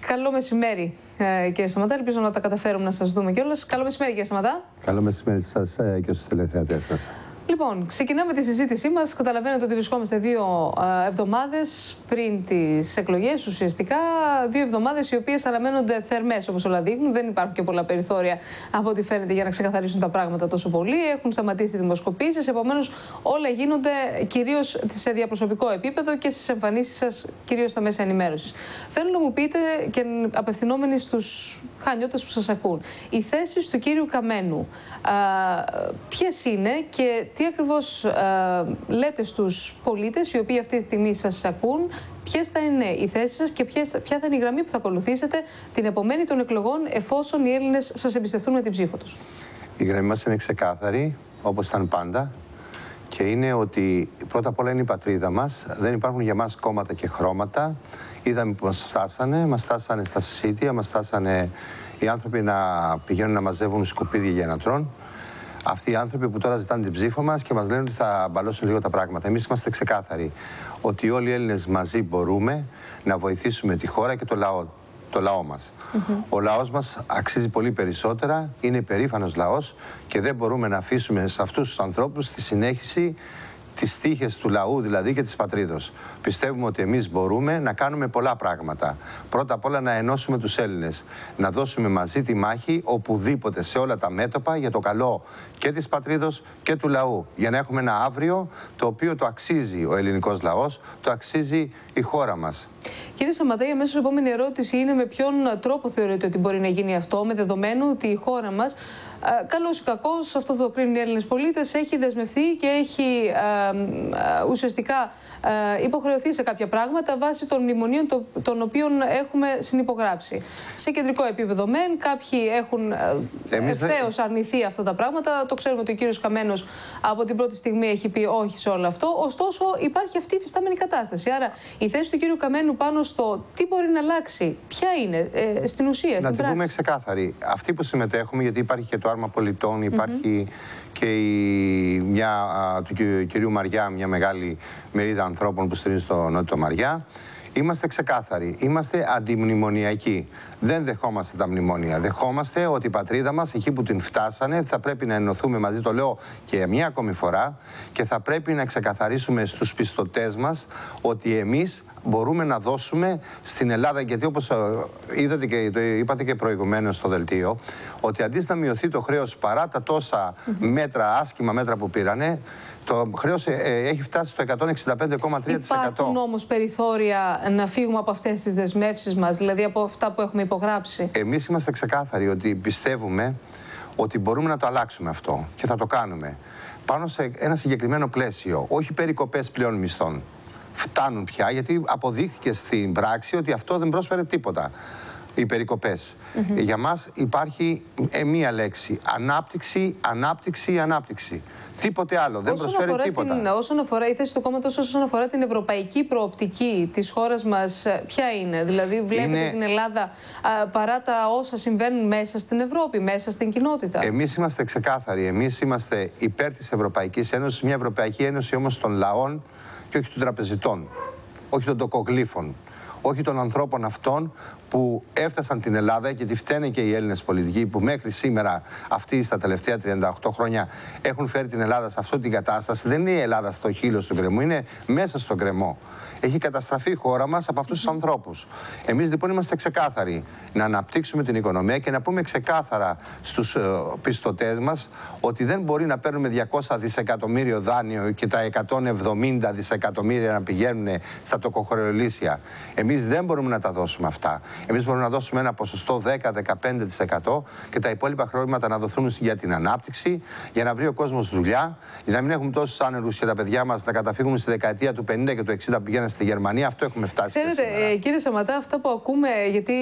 Καλό μεσημέρι, κύριε Σαματά. Ελπίζω να τα καταφέρουμε να σας δούμε κιόλας. Καλό μεσημέρι, κύριε Σαματά. Καλό μεσημέρι σας και στους τηλεθεατές σας. Λοιπόν, ξεκινάμε τη συζήτησή μας. Καταλαβαίνετε ότι βρισκόμαστε 2 εβδομάδες πριν τις εκλογές, ουσιαστικά 2 εβδομάδες οι οποίες αναμένονται θερμές, όπως όλα δείχνουν. Δεν υπάρχουν και πολλά περιθώρια από ό,τι φαίνεται για να ξεκαθαρίσουν τα πράγματα τόσο πολύ. Έχουν σταματήσει οι δημοσκοπήσεις, επομένως όλα γίνονται κυρίως σε διαπροσωπικό επίπεδο και στις εμφανίσεις σας, κυρίως στα μέσα ενημέρωσης. Θέλω να μου πείτε, και απευθυνόμενοι στους χανιώτες που σας ακούν, οι θέσεις του κύριου Καμένου ποιες είναι και τι ακριβώς λέτε στους πολίτες οι οποίοι αυτή τη στιγμή σας ακούν, ποιες θα είναι οι θέσεις σας και ποια θα είναι η γραμμή που θα ακολουθήσετε την επομένη των εκλογών, εφόσον οι Έλληνες σας εμπιστευτούν με την ψήφο τους? Η γραμμή μας είναι ξεκάθαρη, όπως ήταν πάντα, και είναι ότι πρώτα απ' όλα είναι η πατρίδα μας. Δεν υπάρχουν για μας κόμματα και χρώματα. Είδαμε που μας φτάσανε στα συσίτια, μας φτάσανε οι άνθρωποι να πηγαίνουν να μαζεύουν σκουπίδια για να τρώνε. Αυτοί οι άνθρωποι που τώρα ζητάνε την ψήφο μας και μας λένε ότι θα μπαλώσουν λίγο τα πράγματα. Εμείς είμαστε ξεκάθαροι ότι όλοι οι Έλληνες μαζί μπορούμε να βοηθήσουμε τη χώρα και το λαό μας. Ο λαός μας αξίζει πολύ περισσότερα, είναι περήφανος λαός και δεν μπορούμε να αφήσουμε σε αυτούς τους ανθρώπους τη συνέχιση τις τύχες του λαού δηλαδή και της πατρίδος. Πιστεύουμε ότι εμείς μπορούμε να κάνουμε πολλά πράγματα. Πρώτα απ' όλα να ενώσουμε τους Έλληνες, να δώσουμε μαζί τη μάχη οπουδήποτε σε όλα τα μέτωπα για το καλό και της πατρίδος και του λαού. Για να έχουμε ένα αύριο το οποίο το αξίζει ο ελληνικός λαός, το αξίζει η χώρα μας. Κύριε Σαματά, η αμέσως επόμενη ερώτηση είναι με ποιον τρόπο θεωρείτε ότι μπορεί να γίνει αυτό, με δεδομένου ότι η χώρα μας, καλώς ή κακώς, αυτό το κρίνουν οι Έλληνες πολίτες, έχει δεσμευτεί και έχει ουσιαστικά υποχρεωθεί σε κάποια πράγματα βάσει των μνημονίων των οποίων έχουμε συνυπογράψει. Σε κεντρικό επίπεδο μεν, κάποιοι έχουν ευθέως αρνηθεί αυτά τα πράγματα. Το ξέρουμε ότι ο κύριος Καμένος από την πρώτη στιγμή έχει πει όχι σε όλο αυτό. Ωστόσο, υπάρχει αυτή η φυστάμενη κατάσταση. Άρα, η θέση του κύριου Καμένου πάνω στο τι μπορεί να αλλάξει, ποια είναι στην ουσία, στην πράξη? Να την πούμε ξεκάθαρη. Αυτοί που συμμετέχουμε, γιατί υπάρχει και το Άρμα Πολιτών, υπάρχει και του κυρίου Μαριά, μια μεγάλη μερίδα ανθρώπων που στηρίζουν στο Νότιο Μαριά. Είμαστε ξεκάθαροι. Είμαστε αντιμνημονιακοί. Δεν δεχόμαστε τα μνημόνια. Δεχόμαστε ότι η πατρίδα μας, εκεί που την φτάσανε, θα πρέπει να ενωθούμε μαζί, το λέω και μια ακόμη φορά, και θα πρέπει να ξεκαθαρίσουμε στους πιστωτές μας ότι εμείς μπορούμε να δώσουμε στην Ελλάδα, γιατί όπως είδατε και το είπατε και προηγουμένως στο δελτίο, ότι αντί να μειωθεί το χρέος παρά τα τόσα μέτρα, άσχημα μέτρα που πήρανε, το χρέος έχει φτάσει στο 165,3%. Υπάρχουν όμως περιθώρια να φύγουμε από αυτές τις δεσμεύσεις μας, δηλαδή από αυτά που έχουμε υπογράψει? Εμείς είμαστε ξεκάθαροι ότι πιστεύουμε ότι μπορούμε να το αλλάξουμε αυτό και θα το κάνουμε πάνω σε ένα συγκεκριμένο πλαίσιο, όχι περικοπές πλέον μισθών. Φτάνουν πια, γιατί αποδείχθηκε στην πράξη ότι αυτό δεν πρόσφερε τίποτα. Οι περικοπές. Για μας υπάρχει μία λέξη. Ανάπτυξη, ανάπτυξη, ανάπτυξη. Τίποτε άλλο. Δεν προσφέρει τίποτα. Όσον αφορά η θέση του κόμματος, όσον αφορά την ευρωπαϊκή προοπτική της χώρας μας, ποια είναι? Δηλαδή, βλέπετε την Ελλάδα παρά τα όσα συμβαίνουν μέσα στην Ευρώπη, μέσα στην κοινότητα? Εμείς είμαστε ξεκάθαροι. Εμείς είμαστε υπέρ της Ευρωπαϊκής Ένωσης, μια Ευρωπαϊκή Ένωση όμως των λαών και όχι των τραπεζιτών, όχι των τοκογλύφων, όχι των ανθρώπων αυτών που έφτασαν την Ελλάδα, και τη φταίνε και οι Έλληνες πολιτικοί που μέχρι σήμερα, αυτοί στα τελευταία 38 χρόνια, έχουν φέρει την Ελλάδα σε αυτή την κατάσταση. Δεν είναι η Ελλάδα στο χείλος του γκρεμού, είναι μέσα στον γκρεμό. Έχει καταστραφεί η χώρα μας από αυτούς τους ανθρώπους. Εμείς λοιπόν είμαστε ξεκάθαροι να αναπτύξουμε την οικονομία και να πούμε ξεκάθαρα στους πιστωτές μας ότι δεν μπορεί να παίρνουμε 200 δισεκατομμύριο δάνειο και τα 170 δισεκατομμύρια να πηγαίνουν στα τοκοχρεωλήσια. Εμείς δεν μπορούμε να τα δώσουμε αυτά. Εμείς μπορούμε να δώσουμε ένα ποσοστό 10-15% και τα υπόλοιπα χρήματα να δοθούν για την ανάπτυξη, για να βρει ο κόσμος δουλειά, για να μην έχουμε τόσους άνεργους και τα παιδιά μας να καταφύγουν στη δεκαετία του 50 και του 60 που πηγαίνουν στη Γερμανία. Αυτό έχουμε φτάσει. Ξέρετε, κύριε Σαματά, αυτά που ακούμε, γιατί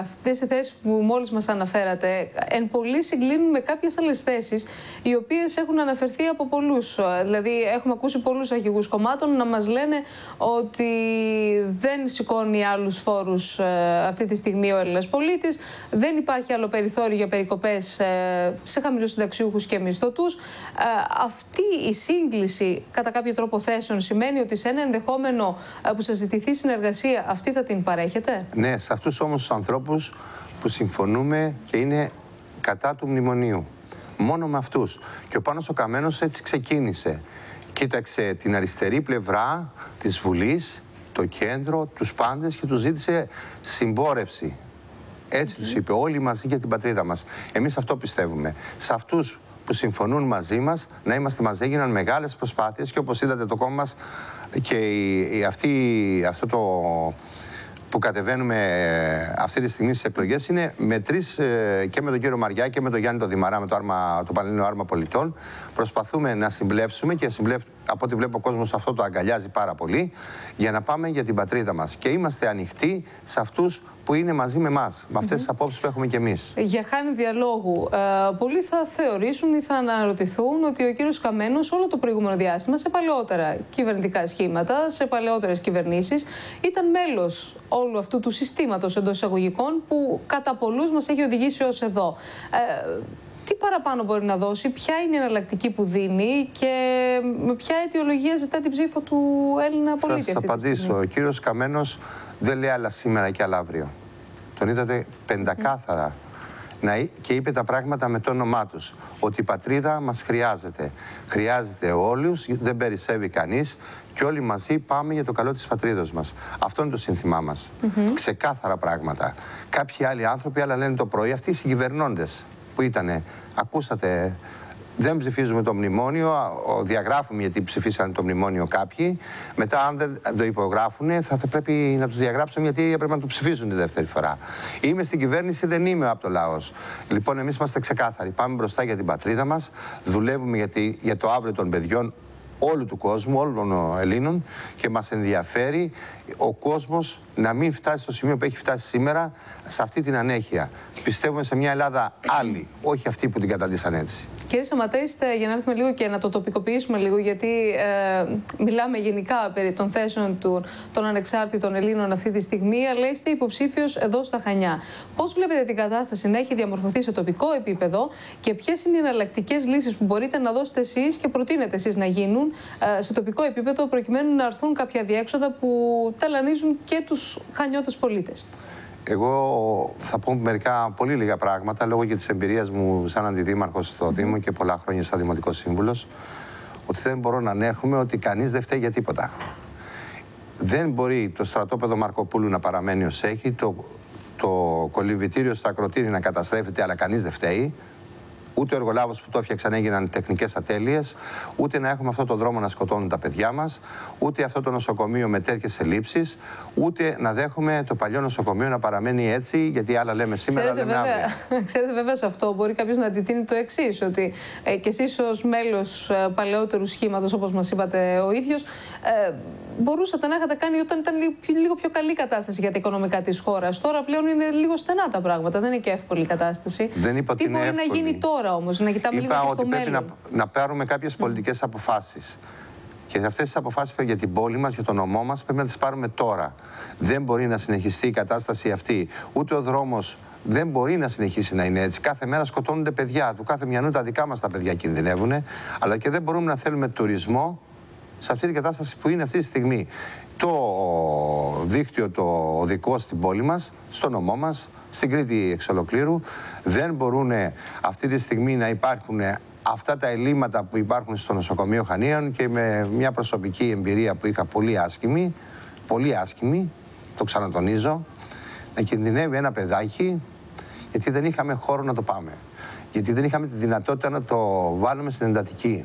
αυτές οι θέσεις που μόλις μας αναφέρατε, εν πολύ συγκλίνουν με κάποιες άλλες θέσεις, οι οποίες έχουν αναφερθεί από πολλούς. Δηλαδή, έχουμε ακούσει πολλούς αρχηγούς κομμάτων να μας λένε ότι δεν σηκώνουν πληρώνει άλλους φόρους αυτή τη στιγμή ο Έλληνας πολίτης. Δεν υπάρχει άλλο περιθώριο για περικοπές σε χαμηλοσυνταξιούχους και μισθωτούς. Αυτή η σύγκληση κατά κάποιο τρόπο θέσεων σημαίνει ότι σε ένα ενδεχόμενο που σας ζητηθεί συνεργασία αυτή θα την παρέχετε? Ναι, σε αυτούς όμως τους ανθρώπους που συμφωνούμε και είναι κατά του μνημονίου. Μόνο με αυτούς. Και ο Πάνος ο Καμένος έτσι ξεκίνησε. Κοίταξε την αριστερή πλευρά της Βουλής, το κέντρο, τους πάντες και τους ζήτησε συμπόρευση. Έτσι τους είπε, όλοι μαζί για την πατρίδα μας. Εμείς αυτό πιστεύουμε. Σε αυτούς που συμφωνούν μαζί μας, να είμαστε μαζί, έγιναν μεγάλες προσπάθειες και όπως είδατε το κόμμα μας και αυτό το που κατεβαίνουμε αυτή τη στιγμή στις εκλογές είναι με τρεις, και με τον κύριο Μαριά και με τον Γιάννη τον Δημαρά, με το Πανελλήνιο Άρμα Πολιτών. Προσπαθούμε να συμπλέψουμε και από ό,τι βλέπω ο κόσμος αυτό το αγκαλιάζει πάρα πολύ για να πάμε για την πατρίδα μας. Και είμαστε ανοιχτοί σε αυτούς που είναι μαζί με εμάς, με αυτές τις απόψεις που έχουμε κι εμείς. Για χάνη διαλόγου, πολλοί θα θεωρήσουν ή θα αναρωτηθούν ότι ο κύριος Καμένος όλο το προηγούμενο διάστημα σε παλαιότερα κυβερνητικά σχήματα, σε παλαιότερες κυβερνήσεις, ήταν μέλος όλου αυτού του συστήματος εντός εισαγωγικών που κατά πολλούς μας έχει οδηγήσει ως εδώ. Τι παραπάνω μπορεί να δώσει, ποια είναι η εναλλακτική που δίνει και με ποια αιτιολογία ζητά την ψήφο του Έλληνα πολίτη? Θα σας απαντήσω. Ο κύριος Καμένος δεν λέει άλλα σήμερα και άλλα αύριο. Τον είδατε πεντακάθαρα και είπε τα πράγματα με το όνομά τους. Ότι η πατρίδα μας χρειάζεται. Χρειάζεται όλους, δεν περισσεύει κανείς και όλοι μαζί πάμε για το καλό της πατρίδας μας. Αυτό είναι το σύνθημά μας. Ξεκάθαρα πράγματα. Κάποιοι άλλοι άνθρωποι άλλα λένε το πρωί, αυτοί οι συγκυβερνώντες που ήτανε, ακούσατε, δεν ψηφίζουμε το μνημόνιο, διαγράφουμε γιατί ψηφίσανε το μνημόνιο κάποιοι. Μετά, αν δεν το υπογράφουν, θα πρέπει να τους διαγράψουν γιατί έπρεπε να το ψηφίζουν τη δεύτερη φορά. Είμαι στην κυβέρνηση, δεν είμαι από το λαός. Λοιπόν, εμείς είμαστε ξεκάθαροι. Πάμε μπροστά για την πατρίδα μας, δουλεύουμε για το αύριο των παιδιών όλου του κόσμου, όλων των Ελλήνων και μας ενδιαφέρει ο κόσμος να μην φτάσει στο σημείο που έχει φτάσει σήμερα, σε αυτή την ανέχεια. Πιστεύουμε σε μια Ελλάδα άλλη, όχι αυτή που την καταντήσαν έτσι. Κύριε Σαματέιστε, για να έρθουμε λίγο και να το τοπικοποιήσουμε λίγο, γιατί μιλάμε γενικά περί των θέσεων των ανεξάρτητων Ελλήνων αυτή τη στιγμή, αλλά είστε υποψήφιος εδώ στα Χανιά. Πώς βλέπετε την κατάσταση να έχει διαμορφωθεί σε τοπικό επίπεδο και ποιες είναι οι εναλλακτικές λύσεις που μπορείτε να δώσετε εσείς και προτείνετε εσείς να γίνουν σε τοπικό επίπεδο, προκειμένου να έρθουν κάποια διέξοδα που ταλανίζουν και τους χανιώτες πολίτες? Εγώ θα πω μερικά πολύ λίγα πράγματα λόγω και της εμπειρίας μου σαν αντιδήμαρχος στο Δήμο και πολλά χρόνια σαν Δημοτικός Σύμβουλος, ότι δεν μπορώ να ανέχουμε ότι κανείς δεν φταίει για τίποτα. Δεν μπορεί το στρατόπεδο Μαρκοπούλου να παραμένει ως έχει, το κολυμβητήριο στο Ακροτήρι να καταστρέφεται, αλλά κανείς δεν φταίει. Ούτε ο εργολάβος που το έφτιαξαν έγιναν τεχνικές ατέλειες, ούτε να έχουμε αυτό το δρόμο να σκοτώνουν τα παιδιά μας, ούτε αυτό το νοσοκομείο με τέτοιες ελλείψεις, ούτε να δέχουμε το παλιό νοσοκομείο να παραμένει έτσι, γιατί άλλα λέμε σήμερα, λέμε αύριο. Ξέρετε, βέβαια, σε αυτό μπορεί κάποιος να αντιτείνει το εξής, ότι κι εσείς ως μέλος παλαιότερου σχήματος, όπως μας είπατε ο ίδιος, μπορούσατε να είχατε κάνει όταν ήταν λίγο πιο καλή κατάσταση για τα οικονομικά της χώρας. Τώρα πλέον είναι λίγο στενά τα πράγματα, δεν είναι και εύκολη η κατάσταση. Δεν είπα ότι τι μπορεί να γίνει τώρα όμως, να κοιτάμε λίγο και στο μέλλον? Είπα ότι πρέπει να πάρουμε κάποιες πολιτικές αποφάσεις. Και σε αυτές τις αποφάσεις για την πόλη μας, για τον νομό μας, πρέπει να τις πάρουμε τώρα. Δεν μπορεί να συνεχιστεί η κατάσταση αυτή. Ούτε ο δρόμος δεν μπορεί να συνεχίσει να είναι έτσι. Κάθε μέρα σκοτώνονται παιδιά. Του κάθε μιανού τα δικά μας τα παιδιά κινδυνεύουν. Αλλά και δεν μπορούμε να θέλουμε τουρισμό σε αυτή την κατάσταση που είναι αυτή τη στιγμή. Το δίκτυο το οδικό στην πόλη μας, στο νομό μας, στην Κρήτη εξ ολοκλήρου, δεν μπορούν αυτή τη στιγμή να υπάρχουν αυτά τα ελλείμματα που υπάρχουν στο νοσοκομείο Χανίων, και με μια προσωπική εμπειρία που είχα πολύ άσχημη, το ξανατονίζω, να κινδυνεύει ένα παιδάκι γιατί δεν είχαμε χώρο να το πάμε. Γιατί δεν είχαμε τη δυνατότητα να το βάλουμε στην εντατική.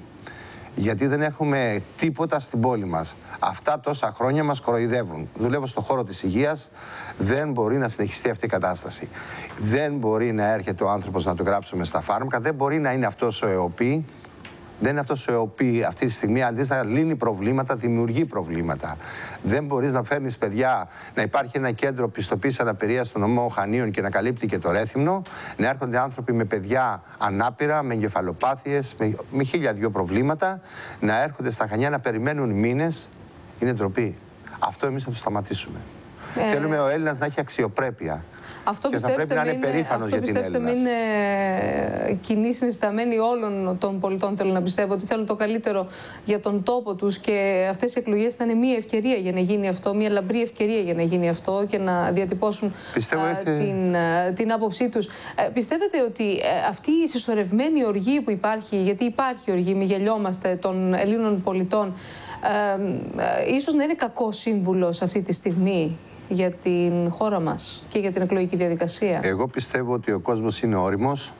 Γιατί δεν έχουμε τίποτα στην πόλη μας. Αυτά τόσα χρόνια μας κοροϊδεύουν. Δουλεύω στον χώρο της υγείας, δεν μπορεί να συνεχιστεί αυτή η κατάσταση. Δεν μπορεί να έρχεται ο άνθρωπος να του γράψουμε στα φάρμακα, δεν μπορεί να είναι αυτός ο ΕΟΠΗ. Δεν είναι αυτός ο ΕΟΠΗ αυτή τη στιγμή, αντί να λύνει προβλήματα, δημιουργεί προβλήματα. Δεν μπορείς να φέρνεις παιδιά, να υπάρχει ένα κέντρο πιστοποίησης αναπηρίας στο νομό Χανίων και να καλύπτει και το Ρέθυμνο, να έρχονται άνθρωποι με παιδιά ανάπηρα, με εγκεφαλοπάθειες, με 1002 προβλήματα, να έρχονται στα Χανιά να περιμένουν μήνες. Είναι ντροπή. Αυτό εμείς θα το σταματήσουμε. Θέλουμε ο Έλληνας να έχει αξιοπρέπεια. Αυτό και θα πρέπει να είναι περήφανος για την Έλληνα. Είναι κοινή συνισταμένη όλων των πολιτών. Θέλω να πιστεύω ότι θέλουν το καλύτερο για τον τόπο τους και αυτές οι εκλογές ήταν μια ευκαιρία για να γίνει αυτό, μια λαμπρή ευκαιρία για να γίνει αυτό και να διατυπώσουν την άποψή τους. Πιστεύετε ότι αυτή η συσσωρευμένη οργή που υπάρχει, γιατί υπάρχει οργή, μη γελιόμαστε, των Ελλήνων πολιτών, ίσως να είναι κακό σύμβουλος αυτή τη στιγμή για την χώρα μας και για την εκλογική διαδικασία? Εγώ πιστεύω ότι ο κόσμος είναι ώριμος,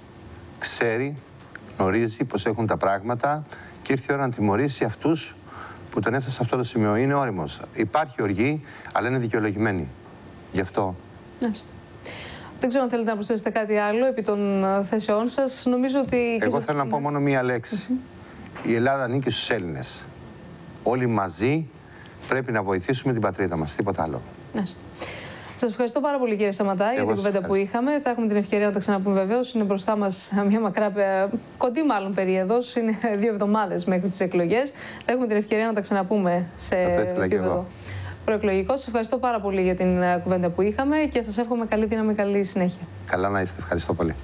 ξέρει, γνωρίζει πώς έχουν τα πράγματα και ήρθε η ώρα να τιμωρήσει αυτούς που τον έφτασε σε αυτό το σημείο. Είναι ώριμος. Υπάρχει οργή, αλλά είναι δικαιολογημένη. Γι' αυτό. Μάλιστα. Δεν ξέρω αν θέλετε να προσθέσετε κάτι άλλο επί των θέσεών σας. Νομίζω ότι... Εγώ θέλω να πω μόνο μία λέξη. Η Ελλάδα ανήκει στους Έλληνες. Όλοι μαζί πρέπει να βοηθήσουμε την πατρίδα μας. Τίποτα άλλο. Σας ευχαριστώ πάρα πολύ, κύριε Σαματά, για την κουβέντα που είχαμε. Θα έχουμε την ευκαιρία να τα ξαναπούμε βεβαίως. Είναι μπροστά μας μια μακρά, κοντή μάλλον περίοδος. Είναι 2 εβδομάδες μέχρι τις εκλογές. Θα έχουμε την ευκαιρία να τα ξαναπούμε σε επίπεδο προεκλογικό. Σας ευχαριστώ πάρα πολύ για την κουβέντα που είχαμε και σας εύχομαι καλή δύναμη, καλή συνέχεια. Καλά να είστε. Ευχαριστώ πολύ.